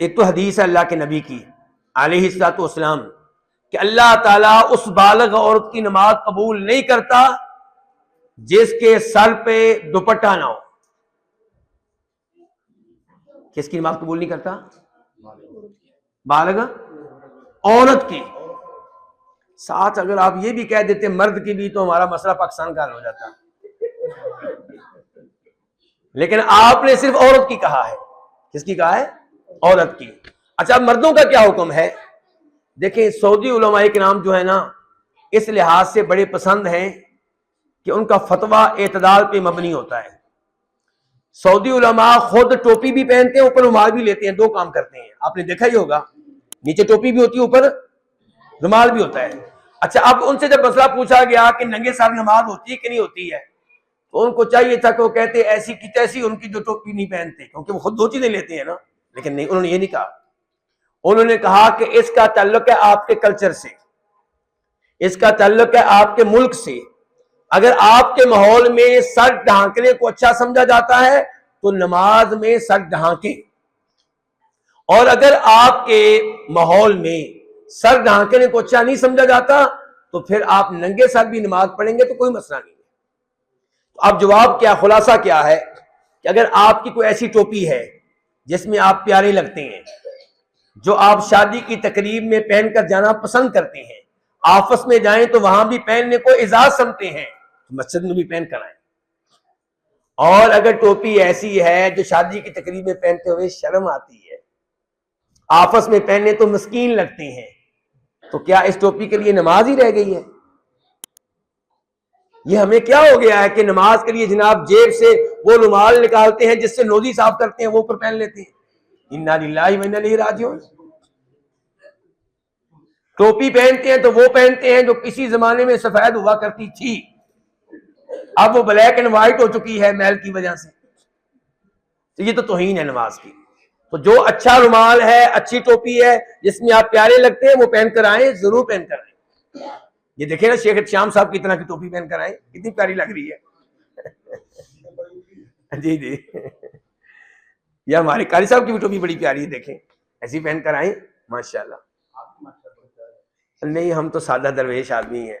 एक तो हदीस है अल्लाह के नबी की अलैहिस्सलातु वस्सलाम कि अल्लाह ताला उस बालिग औरत की नमाज कबूल नहीं करता जिसके सर पे दुपट्टा ना हो। किसकी नमाज कबूल नहीं करता? बालिग औरत की। साथ अगर आप ये भी कह देते मर्द की भी, तो हमारा मसला पाकिस्तान का हल हो जाता। लेकिन आपने सिर्फ औरत की कहा है। किसकी कहा है? औरत की। अच्छा, मर्दों का क्या हुक्म है? देखिए, सऊदी उलमाए किराम जो है ना, इस लिहाज से बड़े पसंद हैं कि उनका फतवा एतदाल पे मबनी होता है। सऊदी उलमा खुद टोपी भी पहनते हैं, ऊपर रुमाल भी लेते हैं, दो काम करते हैं। आपने देखा ही होगा, नीचे टोपी भी होती है, ऊपर रुमाल भी होता है। अच्छा, अब उनसे जब मसला पूछा गया कि नंगे सर नमाज होती है कि नहीं होती है, तो उनको चाहिए था कि वो कहते ऐसी की तैसी उनकी जो टोपी नहीं पहनते, क्योंकि वो खुद दो चीजें लेते हैं ना। लेकिन नहीं, उन्होंने ये नहीं कहा। उन्होंने कहा कि इसका ताल्लुक है आपके कल्चर से, इसका ताल्लुक है आपके मुल्क से। अगर आपके माहौल में सर ढांकने को अच्छा समझा जाता है तो नमाज में सर ढांके, और अगर आपके माहौल में सर ढांकने को अच्छा नहीं समझा जाता तो फिर आप नंगे सर भी नमाज पढ़ेंगे तो कोई मसला नहीं है। तो अब जवाब क्या, खुलासा क्या है कि अगर आपकी कोई ऐसी टोपी है जिसमें आप प्यारे लगते हैं, जो आप शादी की तकरीब में पहनकर जाना पसंद करते हैं, आपस में जाएं तो वहां भी पहनने को इजाज समझते हैं, तो मस्जिद में भी पहन कर आए। और अगर टोपी ऐसी है जो शादी की तकरीब में पहनते हुए शर्म आती है, आपस में पहनने तो मस्कीन लगते हैं, तो क्या इस टोपी के लिए नमाज ही रह गई है? ये हमें क्या हो गया है कि नमाज के लिए जनाब जेब से वो रुमाल निकालते हैं जिससे नोजी साफ करते हैं, वो ऊपर पहन लेते हैं। इन्ना लिल्लाहि व इन्ना इलैहि राजिऊन। टोपी पहनते हैं तो वो पहनते हैं जो किसी जमाने में सफेद हुआ करती थी, अब वो ब्लैक एंड व्हाइट हो चुकी है मैल की वजह से। तो ये तो तौहीन है नमाज की। तो जो अच्छा रुमाल है, अच्छी टोपी है जिसमें आप प्यारे लगते हैं, वो पहनकर आए, जरूर पहनकर आए। ये देखे ना, शेख श्याम साहब की तरह की टोपी पहनकर आए, कितनी प्यारी लग रही है। जी जी, या हमारे कारी साहब की भी टोपी बड़ी प्यारी है, देखें ऐसी पहनकर आए, माशाल्लाह। नहीं, हम तो सादा दरवेश आदमी हैं।